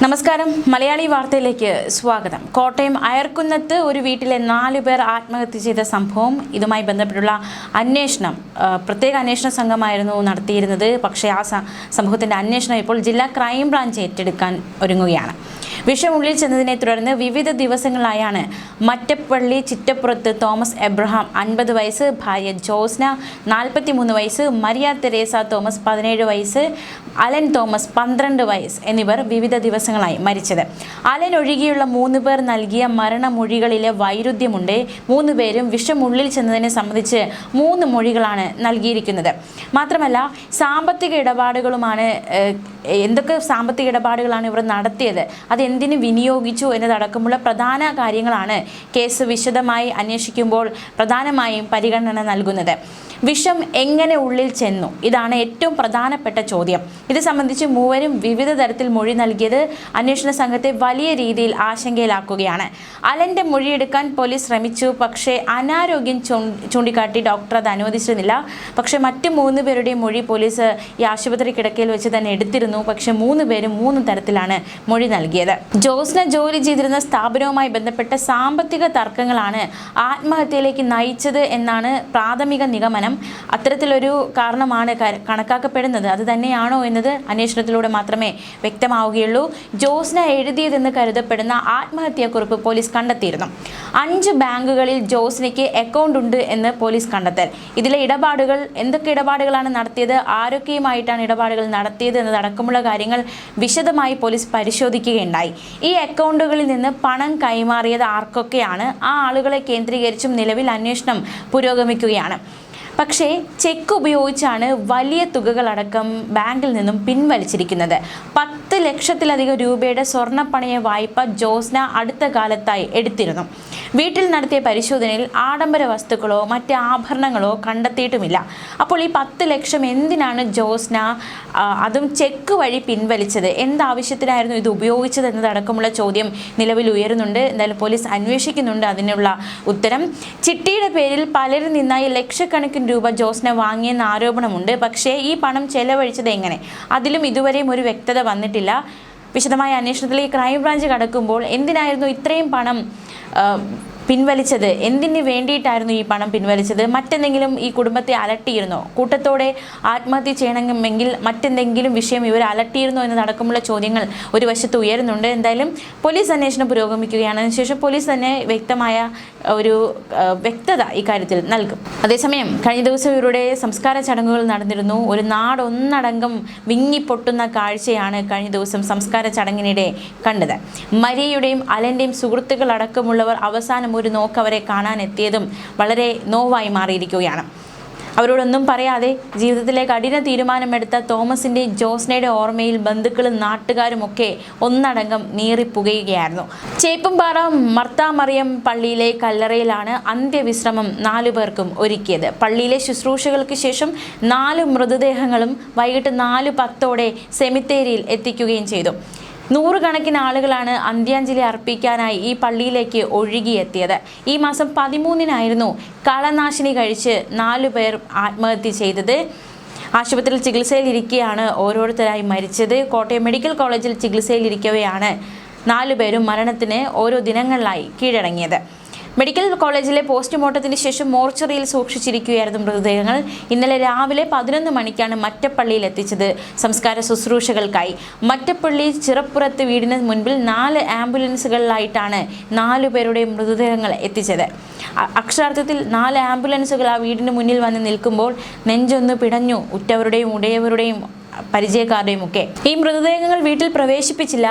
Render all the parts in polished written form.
നമസ്കാരം മലയാളി വാർത്തയിലേക്ക് സ്വാഗതം. കോട്ടയം അയർക്കുന്നത്ത് ഒരു വീട്ടിലെ 4 പേർ ആത്മഹത്യ ചെയ്ത സംഭവം, ഇതുമായി ബന്ധപ്പെട്ടുള്ള അന്വേഷണം പ്രത്യേക അന്വേഷണ സംഘമായിരുന്നു നടത്തിയിരുന്നത്. പക്ഷേ ആ സംഭവത്തിൻ്റെ അന്വേഷണം ഇപ്പോൾ ജില്ലാ ക്രൈംബ്രാഞ്ച് ഏറ്റെടുക്കാൻ ഒരുങ്ങുകയാണ്. വിഷം ഉള്ളിൽ ചെന്നതിനെ തുടർന്ന് വിവിധ ദിവസങ്ങളായാണ് മറ്റപ്പള്ളി ചിറ്റപ്പുറത്ത് തോമസ് എബ്രഹാം 50 വയസ്സ്, ഭാര്യ ജോസ്ന 43 വയസ്സ്, മരിയ തെരേസ തോമസ് 17 വയസ്സ്, അലൻ തോമസ് 12 വയസ്സ് എന്നിവർ വിവിധ ദിവസങ്ങളായി മരിച്ചത്. അലൻ ഒഴികെയുള്ള 3 പേർ നൽകിയ മരണമൊഴികളിലെ വൈരുദ്ധ്യമുണ്ട്. 3 പേരും വിഷം ഉള്ളിൽ ചെന്നതിനെ സംബന്ധിച്ച് 3 മൊഴികളാണ് നൽകിയിരിക്കുന്നത്. മാത്രമല്ല സാമ്പത്തിക ഇടപാടുകളുമാണ്, എന്തൊക്കെ സാമ്പത്തിക ഇടപാടുകളാണ് ഇവർ നടത്തിയത്, അത് എന്തിന് വിനിയോഗിച്ചു എന്നതടക്കമുള്ള പ്രധാന കാര്യങ്ങളാണ് കേസ് വിശദമായി അന്വേഷിക്കുമ്പോൾ പ്രധാനമായും പരിഗണന നൽകുന്നത്. വിഷം എങ്ങനെ ഉള്ളിൽ ചെന്നു, ഇതാണ് ഏറ്റവും പ്രധാനപ്പെട്ട ചോദ്യം. ഇത് സംബന്ധിച്ച് 3 വിവിധ തരത്തിൽ മൊഴി നൽകിയത് അന്വേഷണ സംഘത്തെ വലിയ രീതിയിൽ ആശങ്കയിലാക്കുകയാണ്. അലൻ്റെ മൊഴിയെടുക്കാൻ പോലീസ് ശ്രമിച്ചു, പക്ഷേ അനാരോഗ്യം ചൂണ്ടിക്കാട്ടി ഡോക്ടർ അത് അനുവദിച്ചിരുന്നില്ല. പക്ഷേ മറ്റ് 3 പേരുടെയും മൊഴി പോലീസ് ഈ ആശുപത്രി കിടക്കയിൽ വെച്ച് തന്നെ എടുത്തിരുന്നു. പക്ഷേ 3 പേരും 3 തരത്തിലാണ് മൊഴി നൽകിയത്. ജോസ്ന ജോലി ചെയ്തിരുന്ന സ്ഥാപനവുമായി ബന്ധപ്പെട്ട സാമ്പത്തിക തർക്കങ്ങളാണ് ആത്മഹത്യയിലേക്ക് നയിച്ചത് എന്നാണ് പ്രാഥമിക നിഗമനം. അത്തരത്തിലൊരു കാരണമാണ് കണക്കാക്കപ്പെടുന്നത്. അത് തന്നെയാണോ എന്നത് അന്വേഷണത്തിലൂടെ മാത്രമേ വ്യക്തമാവുകയുള്ളൂ. ജോസ്ന എഴുതിയതെന്ന് കരുതപ്പെടുന്ന ആത്മഹത്യാക്കുറിപ്പ് പോലീസ് കണ്ടെത്തിയിരുന്നു. 5 ബാങ്കുകളിൽ ജോസ്നയ്ക്ക് അക്കൗണ്ട് ഉണ്ട് എന്ന് പോലീസ് കണ്ടെത്തൽ. ഇതിലെ ഇടപാടുകൾ, എന്തൊക്കെ ഇടപാടുകളാണ് നടത്തിയത്, ആരൊക്കെയുമായിട്ടാണ് ഇടപാടുകൾ നടത്തിയത് എന്നതടക്കമുള്ള കാര്യങ്ങൾ വിശദമായി പോലീസ് പരിശോധിക്കുകയുണ്ടായി. ഈ അക്കൗണ്ടുകളിൽ നിന്ന് പണം കൈമാറിയത് ആർക്കൊക്കെയാണ്, ആ ആളുകളെ കേന്ദ്രീകരിച്ചും നിലവിൽ അന്വേഷണം പുരോഗമിക്കുകയാണ്. പക്ഷേ ചെക്ക് ഉപയോഗിച്ചാണ് വലിയ തുകകളടക്കം ബാങ്കിൽ നിന്നും പിൻവലിച്ചിരിക്കുന്നത്. 10 ലക്ഷത്തിലധികം രൂപയുടെ സ്വർണ്ണപ്പണയ വായ്പ ജോസ്ന അടുത്ത കാലത്തായി എടുത്തിരുന്നു. വീട്ടിൽ നടത്തിയ പരിശോധനയിൽ ആഡംബര വസ്തുക്കളോ മറ്റ് ആഭരണങ്ങളോ കണ്ടെത്തിയിട്ടുമില്ല. അപ്പോൾ ഈ 10 ലക്ഷം എന്തിനാണ് ജോസ്ന അതും ചെക്ക് വഴി പിൻവലിച്ചത്, എന്താവശ്യത്തിനായിരുന്നു ഇത് ഉപയോഗിച്ചത് എന്നതടക്കമുള്ള ചോദ്യം നിലവിൽ ഉയരുന്നുണ്ട്. എന്തായാലും പോലീസ് അന്വേഷിക്കുന്നുണ്ട് അതിനുള്ള ഉത്തരം. ചിട്ടിയുടെ പേരിൽ പലരിൽ നിന്നായി ലക്ഷക്കണക്കിന് രൂപ ജോസ്ന വാങ്ങിയെന്ന ആരോപണമുണ്ട്. പക്ഷേ ഈ പണം ചെലവഴിച്ചത് എങ്ങനെ, അതിലും ഇതുവരെയും ഒരു വ്യക്തത വന്നിട്ടില്ല. വിശദമായ അന്വേഷണത്തിലേക്ക് ക്രൈംബ്രാഞ്ച് കടക്കുമ്പോൾ എന്തിനായിരുന്നു ഇത്രയും പണം പിൻവലിച്ചത്, എന്തിനു വേണ്ടിയിട്ടായിരുന്നു ഈ പണം പിൻവലിച്ചത്, മറ്റെന്തെങ്കിലും ഈ കുടുംബത്തെ അലട്ടിയിരുന്നോ, കൂട്ടത്തോടെ ആത്മഹത്യ ചെയ്യണമെങ്കിൽ മറ്റെന്തെങ്കിലും വിഷയം ഇവർ അലട്ടിയിരുന്നോ എന്നതടക്കമുള്ള ചോദ്യങ്ങൾ ഒരു വശത്ത് ഉയരുന്നുണ്ട്. എന്തായാലും പോലീസ് അന്വേഷണം പുരോഗമിക്കുകയാണ്. അതിനുശേഷം പോലീസ് തന്നെ വ്യക്തമായ ഒരു വ്യക്തത ഇക്കാര്യത്തിൽ നൽകും. അതേസമയം കഴിഞ്ഞ ദിവസം ഇവരുടെ സംസ്കാര ചടങ്ങുകൾ നടന്നിരുന്നു. ഒരു നാടൊന്നടങ്കം വിങ്ങിപ്പൊട്ടുന്ന കാഴ്ചയാണ് കഴിഞ്ഞ ദിവസം സംസ്കാര ചടങ്ങിനിടെ കണ്ടത്. മരിയയുടെയും അലൻ്റെയും സുഹൃത്തുക്കൾ അടക്കമുള്ളവർ അവസാനം ഒരു നോക്ക് അവരെ കാണാനെത്തിയതും വളരെ നോവായി മാറിയിരിക്കുകയാണ്. അവരോടൊന്നും പറയാതെ ജീവിതത്തിലെ കഠിന തീരുമാനമെടുത്ത തോമസിൻ്റെ ജോസ്നയുടെ ഓർമ്മയിൽ ബന്ധുക്കളും നാട്ടുകാരും ഒക്കെ ഒന്നടങ്കം നീറിപ്പുകയുകയായിരുന്നു. ചേപ്പുംപാറ മർത്താമറിയം പള്ളിയിലെ കല്ലറയിലാണ് അന്ത്യവിശ്രമം 4 പേർക്കും ഒരുക്കിയത്. പള്ളിയിലെ ശുശ്രൂഷകൾക്ക് ശേഷം 4 മൃതദേഹങ്ങളും വൈകിട്ട് 4:10 സെമിത്തേരിയിൽ എത്തിക്കുകയും ചെയ്തു. 100 കണക്കിന് ആളുകളാണ് അന്ത്യാഞ്ജലി അർപ്പിക്കാനായി ഈ പള്ളിയിലേക്ക് ഒഴുകിയെത്തിയത്. ഈ മാസം 13-നായിരുന്നു കളനാശിനി കഴിച്ച് 4 പേർ ആത്മഹത്യ ചെയ്തത്. ആശുപത്രിയിൽ ചികിത്സയിലിരിക്കെയാണ് ഓരോരുത്തരായി മരിച്ചത്. കോട്ടയം മെഡിക്കൽ കോളേജിൽ ചികിത്സയിലിരിക്കവെയാണ് 4 പേരും മരണത്തിന് ഓരോ ദിനങ്ങളിലായി കീഴടങ്ങിയത്. മെഡിക്കൽ കോളേജിലെ പോസ്റ്റ്മോർട്ടത്തിന് ശേഷം മോർച്ചറിയിൽ സൂക്ഷിച്ചിരിക്കുകയായിരുന്നു മൃതദേഹങ്ങൾ. ഇന്നലെ രാവിലെ 11 മണിക്കാണ് മറ്റപ്പള്ളിയിൽ എത്തിച്ചത് സംസ്കാര ശുശ്രൂഷകൾക്കായി. മറ്റപ്പള്ളി ചിറപ്പുറത്ത് വീടിന് മുൻപിൽ 4 ആംബുലൻസുകളിലായിട്ടാണ് 4 പേരുടെ മൃതദേഹങ്ങൾ എത്തിച്ചത്. അക്ഷരാർത്ഥത്തിൽ 4 ആംബുലൻസുകൾ ആ വീടിന് മുന്നിൽ വന്ന് നിൽക്കുമ്പോൾ നെഞ്ചൊന്ന് പിടഞ്ഞു ഉറ്റവരുടെയും ഉടയവരുടെയും പരിചയക്കാരുടെയും ഒക്കെ. ഈ മൃതദേഹങ്ങൾ വീട്ടിൽ പ്രവേശിപ്പിച്ചില്ല,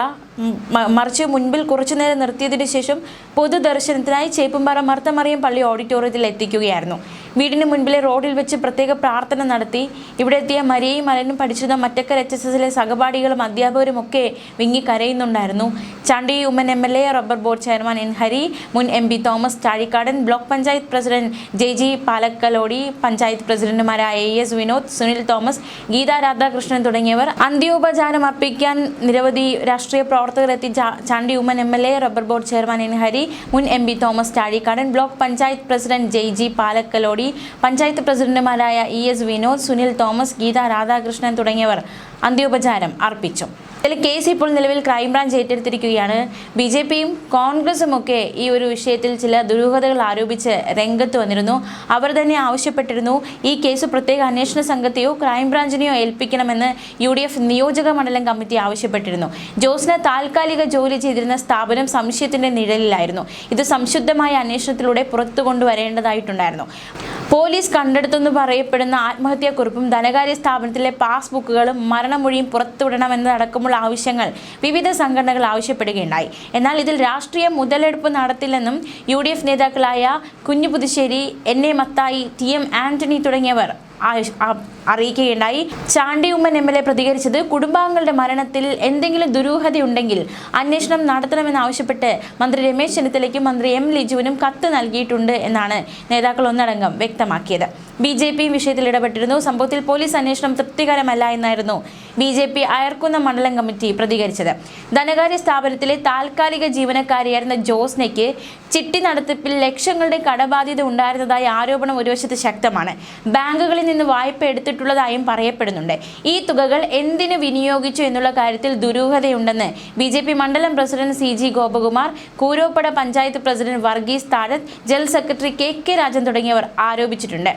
മറിച്ച് മുൻപിൽ കുറച്ചുനേരം നിർത്തിയതിനു ശേഷം പൊതുദർശനത്തിനായി ചേപ്പുംപാറ മർത്തമറിയം പള്ളി ഓഡിറ്റോറിയത്തിൽ എത്തിക്കുകയായിരുന്നു. വീടിന് മുൻപിലെ റോഡിൽ വെച്ച് പ്രത്യേക പ്രാർത്ഥന നടത്തി. ഇവിടെ എത്തിയ മരിയയും അലനും പഠിച്ചിരുന്ന മറ്റക്കര HSSലെ സഹപാഠികളും അധ്യാപകരും ഒക്കെ വിങ്ങിക്കരയുന്നുണ്ടായിരുന്നു. Chandy Oommen MLA, rubber board chairman N. Hari, മുൻ MP Thomas Chazhikadan, block panchayat president JG Palakkalody, panchayat പ്രസിഡന്റുമാരായ AS വിനോദ്, സുനിൽ തോമസ്, ഗീത രാധാകൃഷ്ണൻ തുടങ്ങിയവർ അന്ത്യോപചാരം അർപ്പിക്കാൻ നിരവധി രാഷ്ട്രീയ പ്രവർത്തകർ എത്തി. Chandy Oommen MLA, rubber board chairman N. Hari, മുൻ MP Thomas Chazhikadan, block panchayat president JG Palakkalody, panchayat പ്രസിഡന്റുമാരായ ES വിനോദ്, സുനിൽ തോമസ്, ഗീത രാധാകൃഷ്ണൻ തുടങ്ങിയവർ അന്ത്യോപചാരം അർപ്പിച്ചു. ഇതിൽ കേസ് ഇപ്പോൾ നിലവിൽ ക്രൈംബ്രാഞ്ച് ഏറ്റെടുത്തിരിക്കുകയാണ്. BJPയും കോൺഗ്രസും ഒക്കെ ഈ ഒരു വിഷയത്തിൽ ചില ദുരൂഹതകൾ ആരോപിച്ച് രംഗത്ത് വന്നിരുന്നു. അവർ തന്നെ ആവശ്യപ്പെട്ടിരുന്നു ഈ കേസ് പ്രത്യേക അന്വേഷണ സംഘത്തെയോ ക്രൈംബ്രാഞ്ചിനെയോ ഏൽപ്പിക്കണമെന്ന് UDF നിയോജക മണ്ഡലം കമ്മിറ്റി ആവശ്യപ്പെട്ടിരുന്നു. ജോസിന് താൽക്കാലിക ജോലി ചെയ്തിരുന്ന സ്ഥാപനം സംശയത്തിന്റെ നിഴലിലായിരുന്നു. ഇത് സംശുദ്ധമായ അന്വേഷണത്തിലൂടെ പുറത്തു കൊണ്ടുവരേണ്ടതായിട്ടുണ്ടായിരുന്നു. പോലീസ് കണ്ടെടുത്തെന്ന് പറയപ്പെടുന്ന ആത്മഹത്യാക്കുറിപ്പും ധനകാര്യ സ്ഥാപനത്തിലെ പാസ്ബുക്കുകളും മരണമൊഴിയും പുറത്തുവിടണമെന്നതടക്കമുള്ള ആവശ്യങ്ങൾ വിവിധ സംഘടനകൾ ആവശ്യപ്പെടുകയുണ്ടായി. എന്നാൽ ഇതിൽ രാഷ്ട്രീയ മുതലെടുപ്പ് നടത്തില്ലെന്നും UDF നേതാക്കളായ കുഞ്ഞു പുതുശ്ശേരി, NA മത്തായി, TM ആന്റണി തുടങ്ങിയവർ അറിയിക്കുകയുണ്ടായി. ചാണ്ടി ഉമ്മൻ MLA പ്രതികരിച്ചത് കുടുംബാംഗങ്ങളുടെ മരണത്തിൽ എന്തെങ്കിലും ദുരൂഹതയുണ്ടെങ്കിൽ അന്വേഷണം നടത്തണമെന്നാവശ്യപ്പെട്ട് മന്ത്രി രമേശ് ചെന്നിത്തലയ്ക്കും മന്ത്രി M ലിജുവിനും കത്ത് നൽകിയിട്ടുണ്ട് എന്നാണ് നേതാക്കൾ ഒന്നടങ്കം വ്യക്തമാക്കിയത്. BJPയും വിഷയത്തിൽ ഇടപെട്ടിരുന്നു. സംഭവത്തിൽ പോലീസ് അന്വേഷണം തൃപ്തികരമല്ല എന്നായിരുന്നു BJP അയർക്കുന്ന മണ്ഡലം കമ്മിറ്റി പ്രതികരിച്ചത്. ധനകാര്യ സ്ഥാപനത്തിലെ താൽക്കാലിക ജീവനക്കാരിയായിരുന്ന ജോസ്നയ്ക്ക് ചിട്ടി നടത്തിപ്പിൽ ലക്ഷങ്ങളുടെ കടബാധ്യത ഉണ്ടായിരുന്നതായി ആരോപണം ഒരു വശത്ത് ശക്തമാണ്. ബാങ്കുകളിൽ നിന്ന് വായ്പ എടുത്തിട്ടുള്ളതായും പറയപ്പെടുന്നുണ്ട്. ഈ തുകകൾ എന്തിനു വിനിയോഗിച്ചു എന്നുള്ള കാര്യത്തിൽ ദുരൂഹതയുണ്ടെന്ന് BJP മണ്ഡലം president CG Gopakumar, Kooroppada panchayat president Varghese താഴത്ത്, ജനറൽ സെക്രട്ടറി KK രാജൻ തുടങ്ങിയവർ ആരോപിച്ചിട്ടുണ്ട്.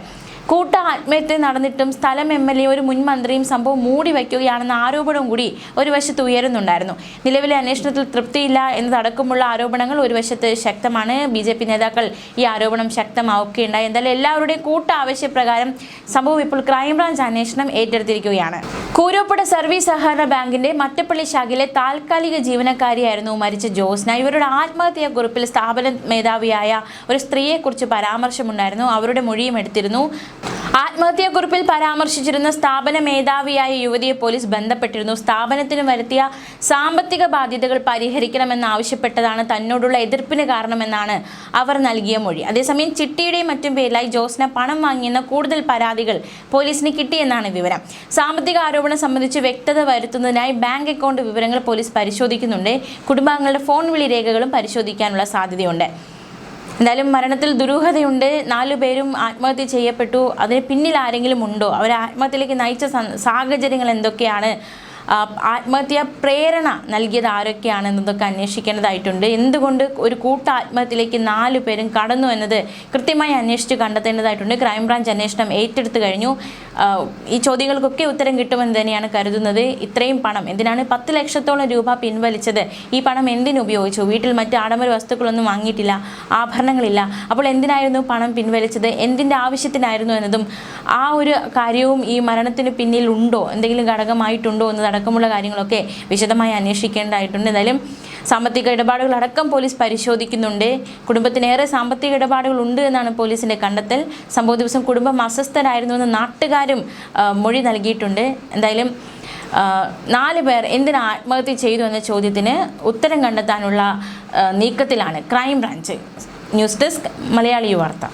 കൂട്ട ആത്മഹത്യ നടന്നിട്ടും സ്ഥലം MLA ഒരു മുൻ മന്ത്രിയും സംഭവം മൂടി വയ്ക്കുകയാണെന്ന ആരോപണം കൂടി ഒരു വശത്ത് ഉയരുന്നുണ്ടായിരുന്നു. നിലവിലെ അന്വേഷണത്തിൽ തൃപ്തിയില്ല എന്നതടക്കമുള്ള ആരോപണങ്ങൾ ഒരു വശത്ത് ശക്തമാണ്. BJP നേതാക്കൾ ഈ ആരോപണം ശക്തമാക്കുകയുണ്ടായി. എന്തായാലും എല്ലാവരുടെയും കൂട്ട ആവശ്യപ്രകാരം സംഭവം ഇപ്പോൾ ക്രൈംബ്രാഞ്ച് അന്വേഷണം ഏറ്റെടുത്തിരിക്കുകയാണ്. കൂരോപ്പട സർവീസ് സഹകരണ ബാങ്കിന്റെ മറ്റപ്പള്ളി ശാഖയിലെ താൽക്കാലിക ജീവനക്കാരിയായിരുന്നു മരിച്ച ജോസ്ന. ഇവരുടെ ആത്മഹത്യാക്കുറിപ്പിൽ സ്ഥാപന മേധാവിയായ ഒരു സ്ത്രീയെക്കുറിച്ച് പരാമർശമുണ്ടായിരുന്നു. അവരുടെ മൊഴിയും എടുത്തിരുന്നു. ആത്മഹത്യാക്കുറിപ്പിൽ പരാമർശിച്ചിരുന്ന സ്ഥാപന മേധാവിയായ യുവതിയെ പോലീസ് ബന്ധപ്പെട്ടിരുന്നു. സ്ഥാപനത്തിന് വരുത്തിയ സാമ്പത്തിക ബാധ്യതകൾ പരിഹരിക്കണമെന്നാവശ്യപ്പെട്ടതാണ് തന്നോടുള്ള എതിർപ്പിന് കാരണമെന്നാണ് അവർ നൽകിയ മൊഴി. അതേസമയം ചിട്ടിയുടെയും മറ്റും പേരിലായി ജോസ്ന പണം വാങ്ങിയെന്ന കൂടുതൽ പരാതികൾ പോലീസിന് കിട്ടിയെന്നാണ് വിവരം. സാമ്പത്തിക ആരോപണം സംബന്ധിച്ച് വ്യക്തത വരുത്തുന്നതിനായി ബാങ്ക് അക്കൗണ്ട് വിവരങ്ങൾ പോലീസ് പരിശോധിക്കുന്നുണ്ട്. കുടുംബാംഗങ്ങളുടെ ഫോൺ വിളി രേഖകളും പരിശോധിക്കാനുള്ള സാധ്യതയുണ്ട്. എന്തായാലും മരണത്തിൽ ദുരൂഹതയുണ്ട്. 4 പേരും ആത്മഹത്യ ചെയ്യപ്പെട്ടു. അതിന് പിന്നിൽ ആരെങ്കിലും ഉണ്ടോ? അവരെ ആത്മഹത്യയിലേക്ക് നയിച്ച സാഹചര്യങ്ങൾ എന്തൊക്കെയാണ്? ആത്മഹത്യ പ്രേരണ നൽകിയത് ആരൊക്കെയാണെന്നതൊക്കെ അന്വേഷിക്കേണ്ടതായിട്ടുണ്ട്. എന്തുകൊണ്ട് ഒരു കൂട്ട ആത്മഹത്യയിലേക്ക് 4 പേരും കടന്നു എന്നത് കൃത്യമായി അന്വേഷിച്ച് കണ്ടെത്തേണ്ടതായിട്ടുണ്ട്. ക്രൈംബ്രാഞ്ച് അന്വേഷണം ഏറ്റെടുത്തു കഴിഞ്ഞു. ഈ ചോദ്യങ്ങൾക്കൊക്കെ ഉത്തരം കിട്ടുമെന്ന് തന്നെയാണ് കരുതുന്നത്. ഇത്രയും പണം എന്തിനാണ് 10 ലക്ഷത്തോളം രൂപ പിൻവലിച്ചത്? ഈ പണം എന്തിനുപയോഗിച്ചു? വീട്ടിൽ മറ്റ് ആഡംബര വസ്തുക്കളൊന്നും വാങ്ങിയിട്ടില്ല, ആഭരണങ്ങളില്ല. അപ്പോൾ എന്തിനായിരുന്നു പണം പിൻവലിച്ചത്? എന്തിൻ്റെ ആവശ്യത്തിനായിരുന്നു എന്നതും ആ ഒരു കാര്യവും ഈ മരണത്തിന് പിന്നിൽ ഉണ്ടോ, എന്തെങ്കിലും ഘടകമായിട്ടുണ്ടോ എന്നതടക്കമുള്ള കാര്യങ്ങളൊക്കെ വിശദമായി അന്വേഷിക്കേണ്ടതായിട്ടുണ്ട്. എന്തായാലും സാമ്പത്തിക ഇടപാടുകളടക്കം പോലീസ് പരിശോധിക്കുന്നുണ്ട്. കുടുംബത്തിനേറെ സാമ്പത്തിക ഇടപാടുകൾ ഉണ്ട് എന്നാണ് പോലീസിൻ്റെ കണ്ടെത്തൽ. സംഭവ ദിവസം കുടുംബം അസ്വസ്ഥരായിരുന്നുവെന്ന് നാട്ടുകാരും മൊഴി നൽകിയിട്ടുണ്ട്. എന്തായാലും 4 പേർ എന്തിന് ആത്മഹത്യ ചെയ്തു എന്ന ചോദ്യത്തിന് ഉത്തരം കണ്ടെത്താനുള്ള നീക്കത്തിലാണ് ക്രൈംബ്രാഞ്ച്. ന്യൂസ് ഡെസ്ക് മലയാളി വാർത്ത.